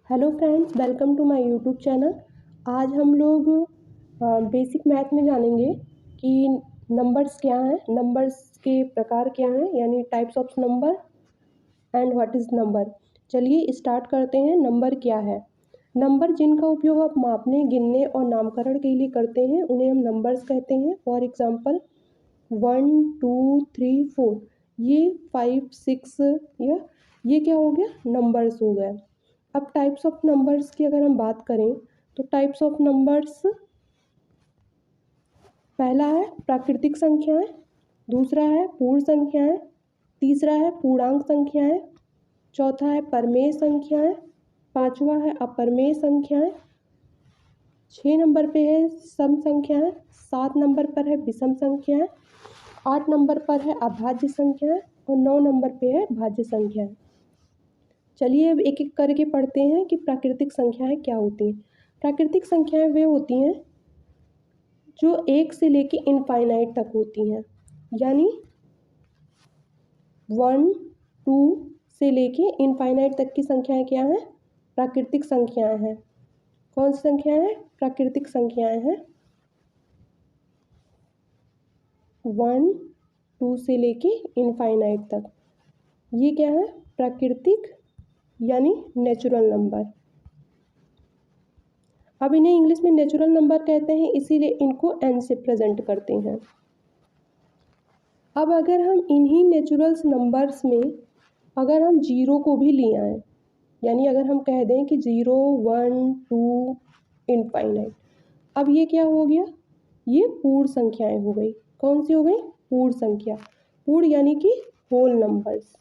Hello friends, welcome to my YouTube channel. आज हम लोग बेसिक मैथ में जानेंगे कि नंबर्स क्या हैं, नंबर्स के प्रकार क्या हैं, यानी types of number and what is number. चलिए स्टार्ट करते हैं। नंबर क्या है? नंबर जिनका उपयोग आप मापने, गिनने और नामकरण के लिए करते हैं उन्हें हम नंबर्स कहते हैं। फॉर एग्जांपल 1 2 3 4, ये 5 6 या ये क्या हो गया, नंबर्स हो गए। अब टाइप्स ऑफ नंबर्स की अगर हम बात करें तो टाइप्स ऑफ नंबर्स, पहला है प्राकृतिक संख्याएं, दूसरा है पूर्ण संख्याएं, तीसरा है पूर्णांक संख्याएं, चौथा है परमेय संख्याएं, पांचवा है अपरमेय संख्याएं, 6 नंबर पे है सम संख्याएं, 7 नंबर पर है विषम संख्याएं, 8 नंबर पर है अभाज्य संख्याएं और 9 नंबर पे है भाज्य संख्याएं। चलिए अब एक एक करके पढ़ते हैं कि प्राकृतिक संख्याएं क्या होती हैं। प्राकृतिक संख्याएं वे होती हैं जो 1 से लेके इनफाइनाइट तक होती हैं, यानी 1 2 से लेके इनफाइनाइट तक की संख्याएं क्या हैं? प्राकृतिक संख्याएं हैं। कौन सी संख्याएं हैं? प्राकृतिक संख्याएं हैं। 1 2 से लेके इनफाइनाइट तक, ये क्या है? प्राकृतिक यानी नेचुरल नंबर। अब इन्हें इंग्लिश में नेचुरल नंबर कहते हैं, इसीलिए इनको n से प्रेजेंट करते हैं। अब अगर हम इन्हीं नेचुरल नंबर्स में अगर हम जीरो को भी ले आए, यानी अगर हम कह दें कि 0 1 2 इनफाइनाइट, अब ये क्या हो गया? ये पूर्ण संख्याएं हो गई। कौन सी हो गई? पूर्ण संख्या। पूर्ण यानी कि होल नंबर्स।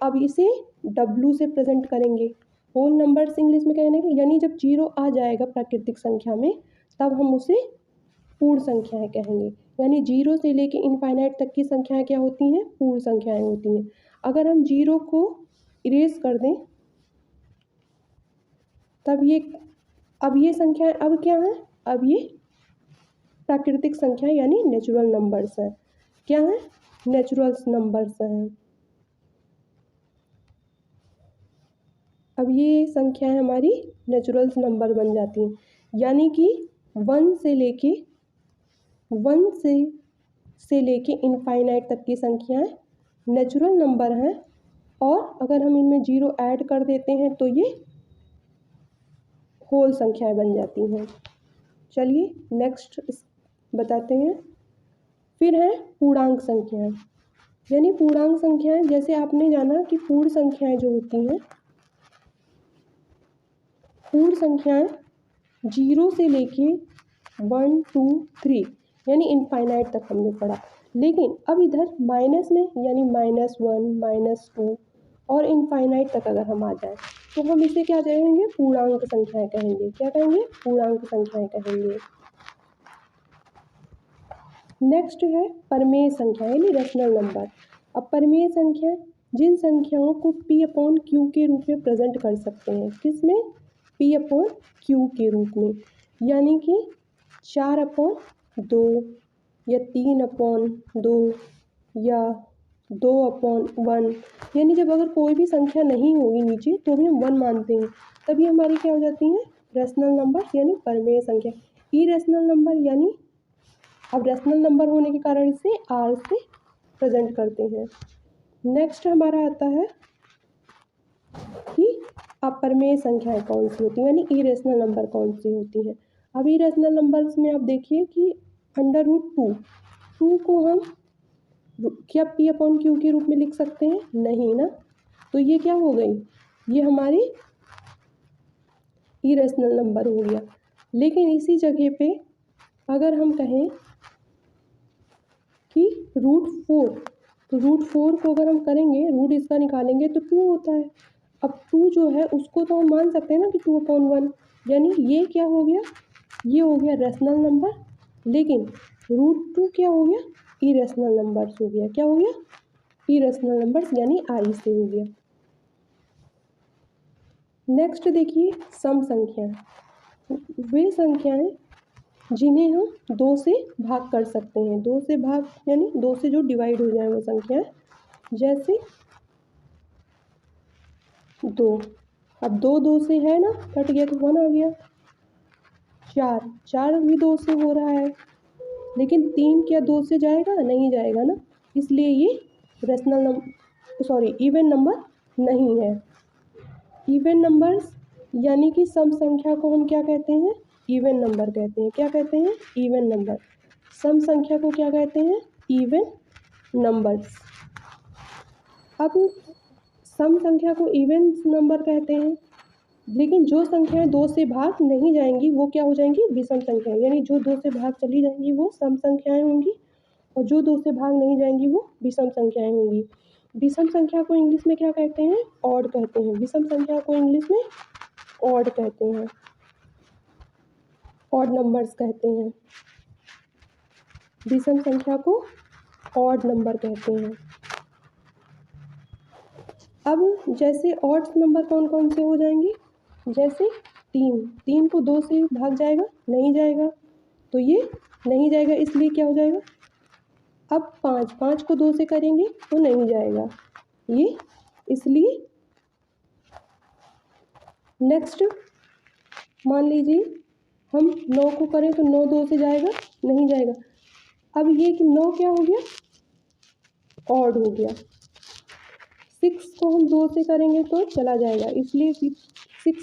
अब इसे W से प्रेजेंट करेंगे। होल नंबर्स इंग्लिश में कहने के, यानी जब जीरो आ जाएगा प्राकृतिक संख्या में तब हम उसे पूर्ण संख्याएं कहेंगे। यानी 0 से लेके इनफाइनाइट तक की संख्याएं क्या होती हैं? पूर्ण संख्याएं होती हैं। अगर हम 0 को इरेज कर दें तब ये संख्याएं अब क्या है? अब ये प्राकृतिक संख्या यानी नेचुरल नंबर्स हैं। क्या है? नेचुरल नंबर्स हैं। अब ये संख्याएं हमारी नेचुरल नंबर बन जाती हैं, यानी कि 1 से लेके इनफाइनाइट तक की संख्याएं नेचुरल नंबर हैं। और अगर हम इनमें 0 ऐड कर देते हैं तो ये होल संख्याएं बन जाती हैं। चलिए नेक्स्ट बताते हैं। फिर है पूर्णांक संख्याएं, यानी पूर्णांक संख्याएं, जैसे आपने जाना कि पूर्ण संख्याएं जो होती हैं, पूर्ण संख्याएं 0 से लेके 1 2 3 यानी इनफाइनाइट तक हमने पढ़ा। लेकिन अब इधर माइनस में, यानी -1 -2 और इनफाइनाइट तक अगर हम आ जाए तो हम इसे क्या कहेंगे? पूर्णांक संख्याएं कहेंगे। क्या कहेंगे? पूर्णांक संख्याएं कहेंगे। नेक्स्ट है परमेय संख्या यानी रेशनल नंबर। अब परमेय संख्या जिन संख्याओं को P/Q के रूप में प्रेजेंट कर सकते हैं। किसमें? P/Q के रूप में, यानी कि 4/2 या 3/2 या 2/1, यानी जब अगर कोई भी संख्या नहीं होगी नीचे तो भी हम 1 मानते हैं, तभी हमारी क्या हो जाती है? रेशनल नंबर यानी परमेय संख्या। इरेशनल नंबर, यानी अब रेशनल नंबर होने के कारण इसे R से प्रेजेंट करते हैं। नेक्स्ट हमारा आता है कि अपरमेय संख्याएं कौन सी होती हैं, यानी इरेशनल नंबर कौन सी होती हैं। अब इरेशनल नंबर्स में आप देखिए कि √2 को हम क्या P/Q के रूप में लिख सकते हैं? नहीं ना, तो ये क्या हो गई? ये हमारी इरेशनल नंबर हो गया। लेकिन इसी जगह पे अगर हम कहें कि √4, तो √4 को अगर हम करेंगे, रूट इसका निकालेंगे तो 2 होता है। अब 2 जो है उसको तो हम मान सकते हैं ना कि 2/1, यानी ये क्या हो गया? ये हो गया रेशनल नंबर। लेकिन √2 क्या हो गया? इरेशनल नंबर्स हो गया। क्या हो गया? इरेशनल नंबर्स, यानी I से हो गया। नेक्स्ट देखिए सम संख्या, वे संख्याएं जिन्हें हम 2 से भाग कर सकते हैं। 2 से भाग यानी 2 से जो डिवाइड हो जाए वो संख्या, जैसे 2 अब 2 से है ना, कट गया तो 1 आ गया। 4 भी 2 से हो रहा है, लेकिन 3 क्या 2 से जाएगा? नहीं जाएगा ना, इसलिए ये इवन नंबर नहीं है। इवन नंबर्स यानी कि सम संख्या को हम क्या कहते हैं? इवन नंबर कहते हैं। क्या कहते हैं? Even number. सम संख्या को क्या कहते हैं? Even numbers. अब सम संख्या को इवन नंबर कहते हैं, लेकिन जो संख्याएं 2 से भाग नहीं जाएंगी वो क्या हो जाएंगी? विषम संख्याएं। यानी जो 2 से भाग चली जाएंगी वो सम संख्याएं होंगी, और जो 2 से भाग नहीं जाएंगी वो विषम संख्याएं होंगी। विषम संख्या को इंग्लिश में क्या कहते हैं? ऑड कहते हैं। विषम संख्या को इंग्लिश में ऑड कहते हैं, ऑड नंबर्स कहते हैं। विषम संख्या को ऑड नंबर कहते हैं। अब जैसे ऑड नंबर कौन कौन से हो जाएंगे? जैसे 3 को 2 से भाग जाएगा? नहीं जाएगा, तो ये नहीं जाएगा, इसलिए क्या हो जाएगा? अब 5 को 2 से करेंगे तो नहीं जाएगा, ये इसलिए। नेक्स्ट मान लीजिए हम 9 को करें तो 9 2 से जाएगा? नहीं जाएगा। अब ये कि 9 क्या हो गया? ऑड हो गया। 6 को हम 2 से करेंगे तो चला जाएगा, इसलिए 6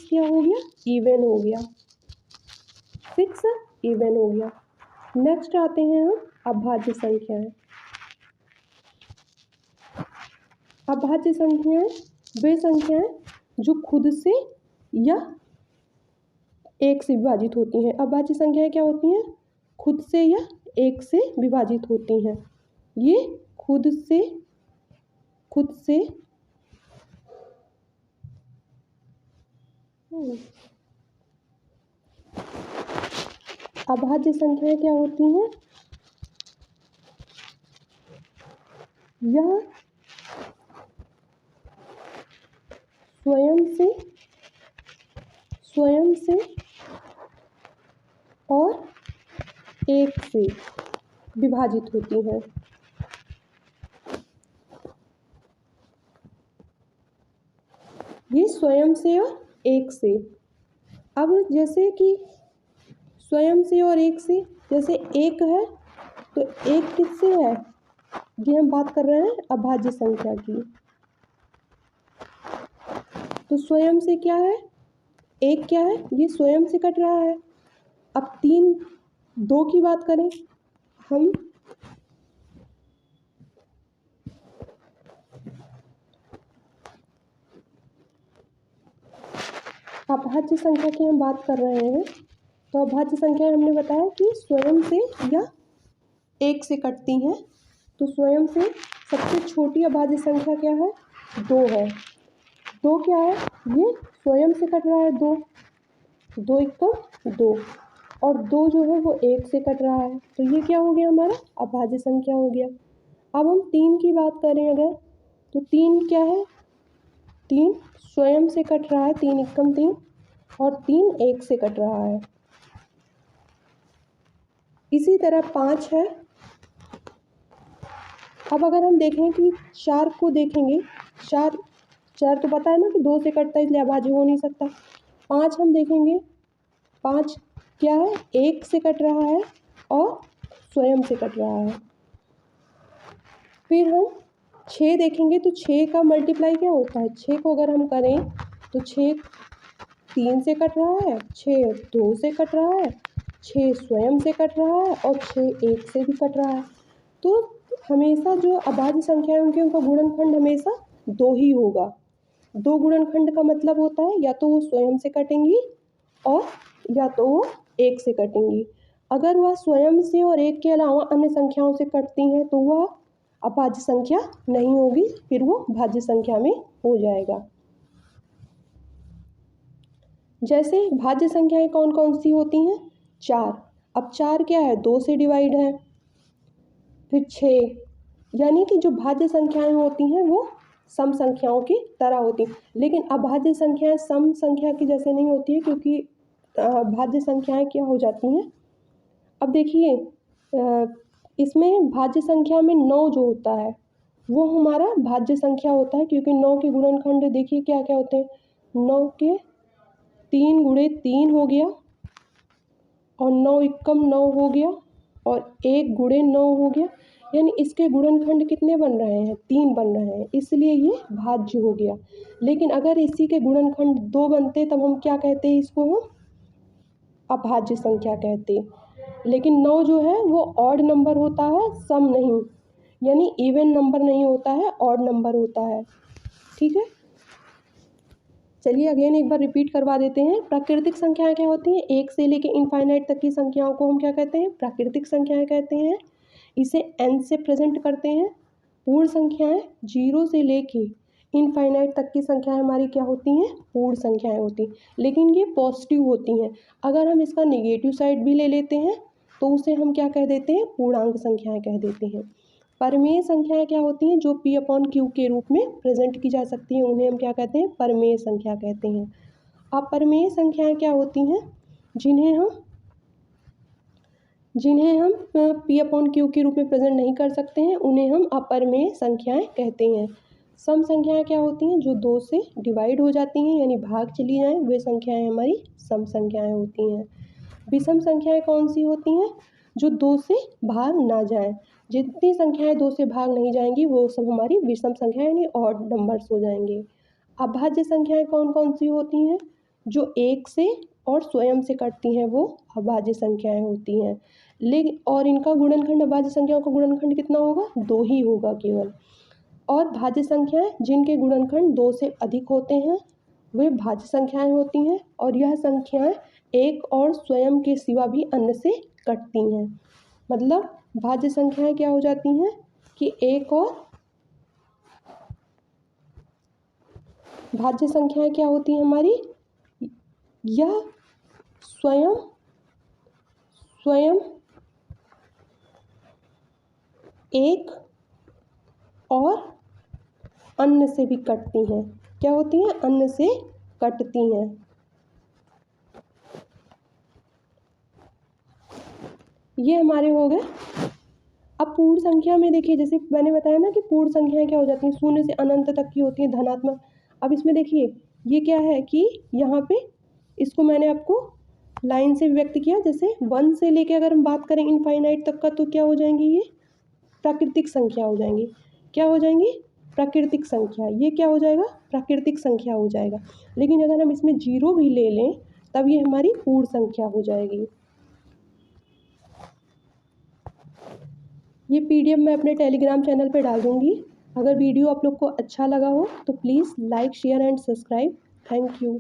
क्या हो गया? इवन हो गया। 6 इवन हो गया। नेक्स्ट आते हैं हम अभाज्य संख्याएं। अभाज्य संख्याएं वे संख्याएं जो खुद से या 1 से विभाजित होती हैं। अभाज्य संख्याएं क्या होती हैं? खुद से या 1 से विभाजित होती हैं। ये खुद से अभाज्य संख्याएं क्या होती हैं? यह स्वयं से और 1 से विभाजित होती हैं। ये स्वयं से और 1 से। अब जैसे कि स्वयं से और 1 से, जैसे 1 है तो 1 किससे है? ये हम बात कर रहे हैं अभाज्य संख्या की। तो स्वयं से क्या है? 1 क्या है? ये स्वयं से कट रहा है। अब 3 2 की बात करें हम, अभाज्य संख्या की हम बात कर रहे हैं, तो अभाज्य संख्या हमने बताया कि स्वयं से या 1 से कटती हैं। तो स्वयं से सबसे छोटी अभाज्य संख्या क्या है? 2 है। 2 क्या है? ये स्वयं से कट रहा है 2, 2 एकम 2, और 2 जो है वो 1 से कट रहा है, तो ये क्या हो गया? हमारा अभाज्य संख्या हो गया। अब हम 3 की बात करें अगर, तो 3 क्या है? 3 स्वयं से कट रहा है, 3 एकम 3, और 3 1 से कट रहा है। इसी तरह 5 है। अब अगर हम देखें कि 4 को देखेंगे, 4 तो पता है ना कि 2 से कटता है, इसलिए अभाज्य हो नहीं सकता। 5 हम देखेंगे, 5 क्या है? 1 से कट रहा है और स्वयं से कट रहा है। फिर हम 6 देखेंगे, तो 6 का मल्टीप्लाई क्या होता है? 6 को अगर हम करें तो 6 3 से कट रहा है, 6 2 से कट रहा है, 6 स्वयं से कट रहा है, और 6 1 से भी कट रहा है। तो हमेशा जो अभाज्य संख्या है उनका गुणनखंड हमेशा 2 ही होगा। 2 गुणनखंड का मतलब होता है या तो वो स्वयं से कटेंगी और या तो वो 1 से कटेंगी। अगर वह स्वयं से और 1 के अलावा अन्य संख्याओं से कटती हैं तो वह अभाज्य संख्या नहीं होगी, फिर वो भाज्य संख्या में हो जाएगा। जैसे भाज्य संख्याएं कौन कौन सी होती हैं? 4। अब 4 क्या है? 2 से डिवाइड है। फिर 6, यानी कि जो भाज्य संख्याएं होती हैं वो सम संख्याओं की तरह होती हैं, लेकिन अभाज्य संख्याएं सम संख्या की जैसे नहीं होती है, क्योंकि भाज्य संख्याएं क्या हो जाती हैं? अब देखिए, इसमें भाज्य संख्या में 9 जो होता है वो हमारा भाज्य संख्या होता है, क्योंकि 9 के गुणनखंड देखिए क्या क्या होते हैं? 9 के 3 गुणे 3 हो गया, और 9 एकम 9 हो गया, और 1 गुणे 9 हो गया। यानी इसके गुणनखंड कितने बन रहे हैं? 3 बन रहे हैं, इसलिए ये भाज्य हो गया। लेकिन अगर इसी के गुणनखंड 2 बनते तब हम क्या कहते हैं? इसको हम अभाज्य संख्या कहते। लेकिन 9 जो है वो ऑड नंबर होता है, सम नहीं, यानी इवन नंबर नहीं होता है, ऑड नंबर होता है। ठीक है, चलिए अगेन एक बार रिपीट करवा देते हैं। प्राकृतिक संख्याएं क्या होती हैं? 1 से लेके इनफाइनाइट तक की संख्याओं को हम क्या कहते हैं? प्राकृतिक संख्याएं कहते हैं। इसे n से प्रेजेंट करते हैं। पूर्ण संख्याएं 0 से लेके इनफाइनाइट तक की संख्याएं हमारी क्या होती हैं? पूर्ण संख्याएं होती हैं, लेकिन ये पॉजिटिव होती हैं। अगर हम इसका नेगेटिव साइड भी ले लेते हैं तो उसे हम क्या कह देते हैं? पूर्णांक संख्याएं कह देते हैं। परमेय संख्याएं क्या होती हैं? जो p/q के रूप में प्रेजेंट की जा सकती हैं, उन्हें हम क्या कहते हैं? परमेय संख्या कहते हैं। अपरमेय संख्याएं क्या होती हैं? जिन्हें हम p/q के रूप में प्रेजेंट नहीं कर सकते हैं, उन्हें हम अपरमेय संख्याएं कहते हैं। सम संख्याएं क्या होती हैं? जो 2 से डिवाइड हो जाती हैं, यानी भाग चली जाएं, वे संख्याएं हमारी सम संख्याएं होती हैं। विषम संख्याएं कौन सी होती हैं? जो 2 से भाग ना जाएं। जितनी संख्याएं 2 से भाग नहीं जाएंगी वो सब हमारी विषम संख्याएं यानी ऑड नंबर्स हो जाएंगे। अभाज्य संख्याएं कौन कौन सी होती हैं? जो 1 से और स्वयं से कटती हैं वो अभाज्य संख्याएं होती हैं। लेकिन और इनका गुणनखंड, अभाज्य संख्याओं का गुणनखंड कितना होगा? 2 ही होगा केवल। और भाज्य संख्याएं जिनके गुणनखंड 2 से अधिक होते हैं वे भाज्य संख्याएं होती हैं, और यह संख्याएं एक और स्वयं के सिवा भी अन्य से कटती हैं। मतलब भाज्य संख्याएं क्या हो जाती हैं कि एक और भाज्य संख्याएं क्या होती हैं हमारी? यह स्वयं एक और अन्य से भी कटती हैं। क्या होती हैं? अन्य से कटती हैं। ये हमारे हो गए। अब पूर्ण संख्या में देखिए, जैसे मैंने बताया ना कि पूर्ण संख्याएं क्या हो जाती हैं? 0 से अनंत तक की होती हैं, धनात्मक। अब इसमें देखिए ये क्या है कि यहाँ पे इसको मैंने आपको लाइन से व्यक्त किया। जैसे 1 से लेके अगर हम बात करें इनफाइनाइट तक का, तो क्या हो जाएंगी? ये प्राकृतिक संख्या हो जाएंगी। क्या हो जाएंगी? प्राकृतिक संख्या। ये क्या हो जाएगा? प्राकृतिक संख्या हो जाएगा। लेकिन अगर हम इसमें 0 भी ले लें तब ये हमारी पूर्ण संख्या हो जाएगी। ये PDF मैं अपने टेलीग्राम चैनल पे डाल दूँगी। अगर वीडियो आप लोग को अच्छा लगा हो तो please like, share and subscribe. Thank you.